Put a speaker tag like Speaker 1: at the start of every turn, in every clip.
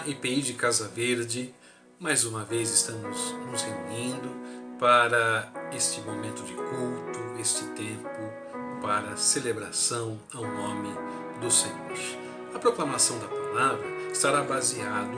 Speaker 1: IPI de Casa Verde, mais uma vez estamos nos reunindo para este momento de culto, este tempo para celebração ao nome do Senhor. A proclamação da palavra estará baseado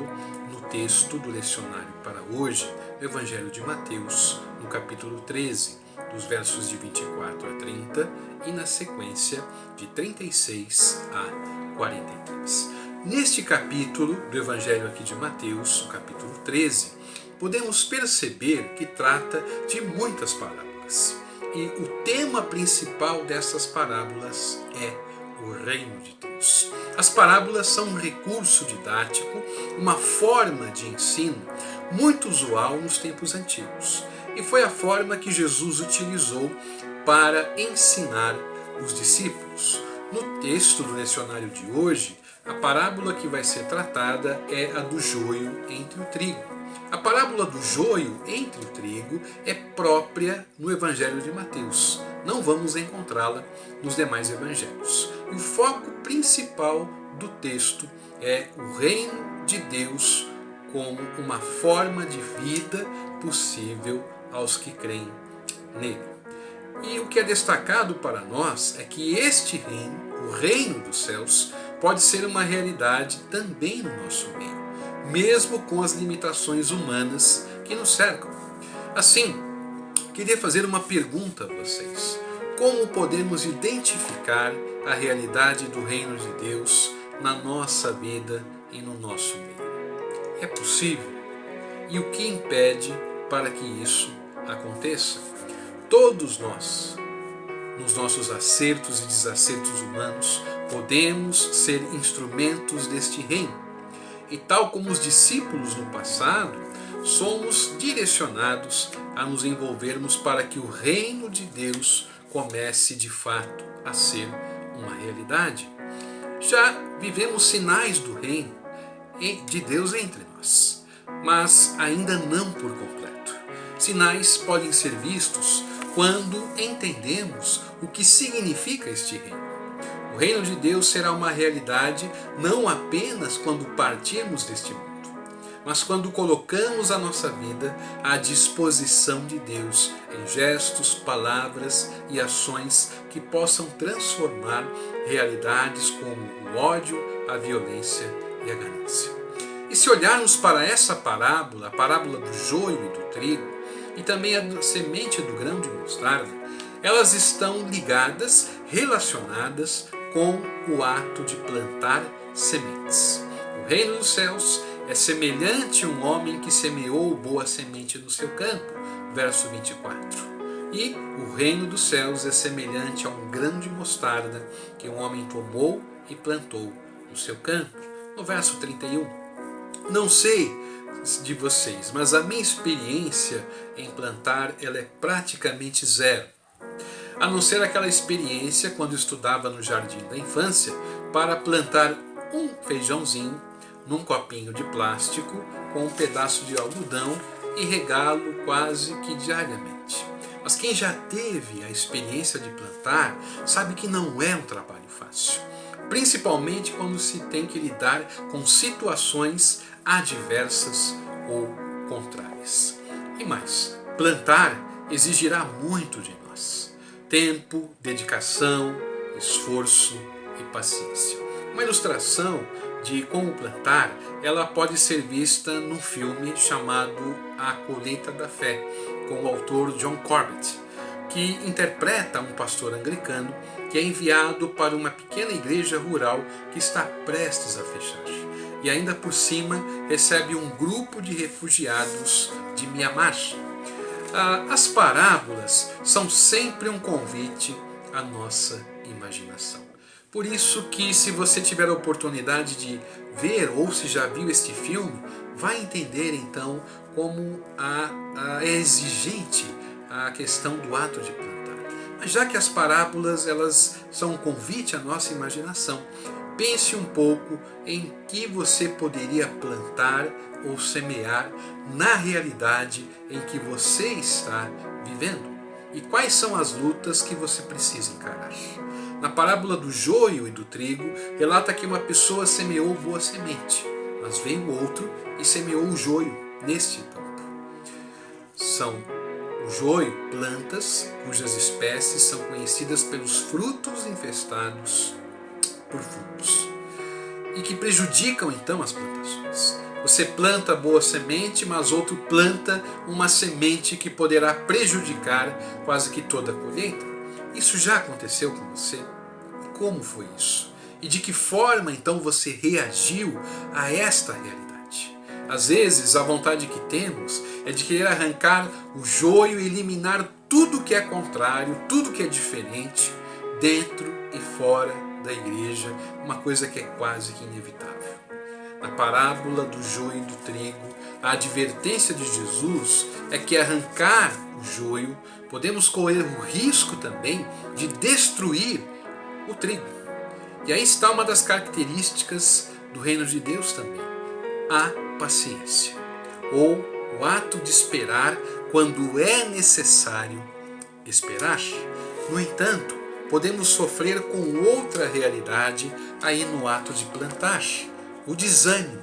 Speaker 1: no texto do lecionário para hoje, no Evangelho de Mateus, no capítulo 13, dos versos de 24 a 30 e na sequência de 36 a 43. Neste capítulo do Evangelho aqui de Mateus, o capítulo 13, podemos perceber que trata de muitas parábolas. E o tema principal dessas parábolas é o reino de Deus. As parábolas são um recurso didático, uma forma de ensino muito usual nos tempos antigos. E foi a forma que Jesus utilizou para ensinar os discípulos. No texto do lecionário de hoje, a parábola que vai ser tratada é a do joio entre o trigo. A parábola do joio entre o trigo é própria no Evangelho de Mateus. Não vamos encontrá-la nos demais evangelhos. E o foco principal do texto é o reino de Deus como uma forma de vida possível aos que creem nele. E o que é destacado para nós é que este reino, o reino dos céus, pode ser uma realidade também no nosso meio, mesmo com as limitações humanas que nos cercam. Assim, queria fazer uma pergunta a vocês. Como podemos identificar a realidade do reino de Deus na nossa vida e no nosso meio? É possível? E o que impede para que isso aconteça? Todos nós, nos nossos acertos e desacertos humanos, podemos ser instrumentos deste reino. E tal como os discípulos no passado, somos direcionados a nos envolvermos para que o reino de Deus comece de fato a ser uma realidade. Já vivemos sinais do reino de Deus entre nós, mas ainda não por completo. Sinais podem ser vistos quando entendemos o que significa este reino. O reino de Deus será uma realidade não apenas quando partirmos deste mundo, mas quando colocamos a nossa vida à disposição de Deus em gestos, palavras e ações que possam transformar realidades como o ódio, a violência e a ganância. E se olharmos para essa parábola, a parábola do joio e do trigo, e também a semente do grão de mostarda, elas estão ligadas, relacionadas com o ato de plantar sementes. O reino dos céus é semelhante a um homem que semeou boa semente no seu campo, verso 24. E o reino dos céus é semelhante a um grão de mostarda que um homem tomou e plantou no seu campo, no verso 31. Não sei de vocês, mas a minha experiência em plantar ela é praticamente zero. A não ser aquela experiência quando estudava no jardim da infância para plantar um feijãozinho num copinho de plástico com um pedaço de algodão e regá-lo quase que diariamente. Mas quem já teve a experiência de plantar sabe que não é um trabalho fácil, principalmente quando se tem que lidar com situações adversas ou contrárias. E mais, plantar exigirá muito de nós: tempo, dedicação, esforço e paciência. Uma ilustração de como plantar, ela pode ser vista num filme chamado A Colheita da Fé, com o autor John Corbett, que interpreta um pastor anglicano que é enviado para uma pequena igreja rural que está prestes a fechar. E ainda por cima recebe um grupo de refugiados de Mianmar. As parábolas são sempre um convite à nossa imaginação. Por isso que, se você tiver a oportunidade de ver ou se já viu este filme, vai entender então como é exigente a questão do ato de plantar. Mas já que as parábolas elas são um convite à nossa imaginação, pense um pouco em que você poderia plantar ou semear na realidade em que você está vivendo e quais são as lutas que você precisa encarar. Na parábola do joio e do trigo, relata que uma pessoa semeou boa semente, Mas veio outro e semeou o joio neste campo. São o joio, plantas cujas espécies são conhecidas pelos frutos infestados por fungos e que prejudicam então as plantações. Você planta boa semente, mas outro planta uma semente que poderá prejudicar quase que toda a colheita. Isso já aconteceu com você? Como foi isso? E de que forma então você reagiu a esta realidade? Às vezes a vontade que temos é de querer arrancar o joio e eliminar tudo que é contrário, tudo que é diferente, dentro e fora da igreja, uma coisa que é quase que inevitável. Na parábola do joio e do trigo, a advertência de Jesus é que arrancar o joio, podemos correr o risco também de destruir o trigo. E aí está uma das características do reino de Deus também, a paciência, ou o ato de esperar quando é necessário esperar. No entanto, podemos sofrer com outra realidade aí no ato de plantar, o desânimo.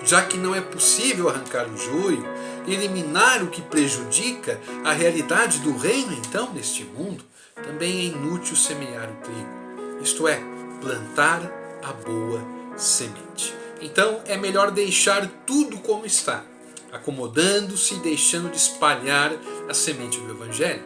Speaker 1: Já que não é possível arrancar o joio e eliminar o que prejudica a realidade do reino então neste mundo, também é inútil semear o trigo, isto é, plantar a boa semente. Então é melhor deixar tudo como está, acomodando-se e deixando de espalhar a semente do Evangelho.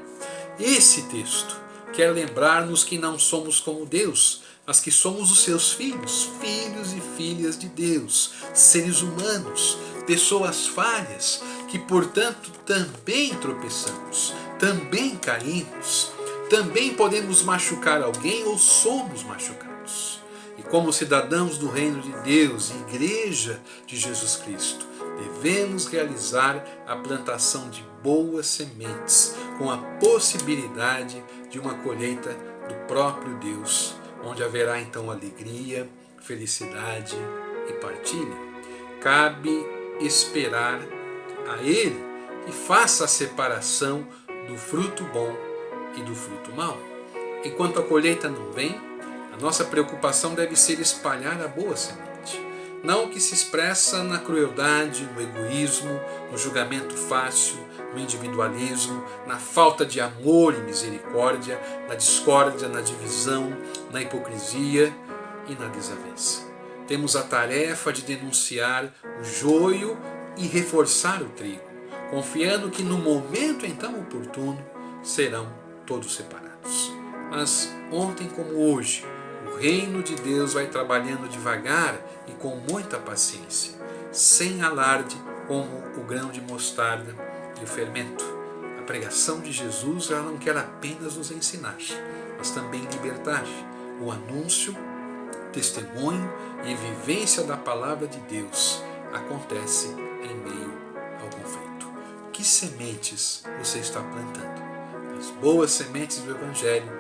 Speaker 1: Esse texto quer lembrar-nos que não somos como Deus, mas que somos os seus filhos, filhos e filhas de Deus, seres humanos, pessoas falhas, que portanto também tropeçamos, também caímos, também podemos machucar alguém ou somos machucados. E como cidadãos do reino de Deus, igreja de Jesus Cristo, devemos realizar a plantação de boas sementes, com a possibilidade de uma colheita do próprio Deus, onde haverá então alegria, felicidade e partilha. Cabe esperar a Ele que faça a separação do fruto bom e do fruto mau. Enquanto a colheita não vem, a nossa preocupação deve ser espalhar a boa semente, não o que se expressa na crueldade, no egoísmo, no julgamento fácil, no individualismo, na falta de amor e misericórdia, na discórdia, na divisão, na hipocrisia e na desavença. Temos a tarefa de denunciar o joio e reforçar o trigo, confiando que no momento então oportuno serão todos separados. Mas ontem como hoje, o reino de Deus vai trabalhando devagar e com muita paciência, sem alarde, como o grão de mostarda e o fermento. A pregação de Jesus ela não quer apenas nos ensinar, mas também libertar. O anúncio, testemunho e vivência da palavra de Deus acontece em meio ao conflito. Que sementes você está plantando? As boas sementes do Evangelho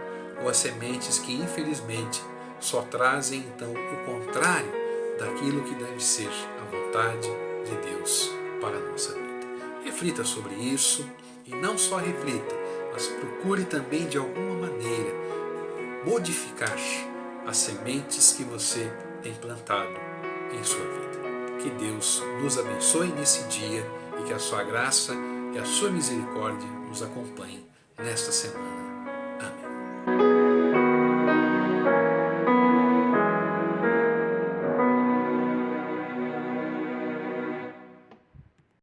Speaker 1: ou as sementes que infelizmente só trazem então o contrário daquilo que deve ser a vontade de Deus para a nossa vida? Reflita sobre isso e não só reflita, mas procure também de alguma maneira modificar as sementes que você tem plantado em sua vida. Que Deus nos abençoe nesse dia e que a sua graça e a sua misericórdia nos acompanhem nesta semana. Amém.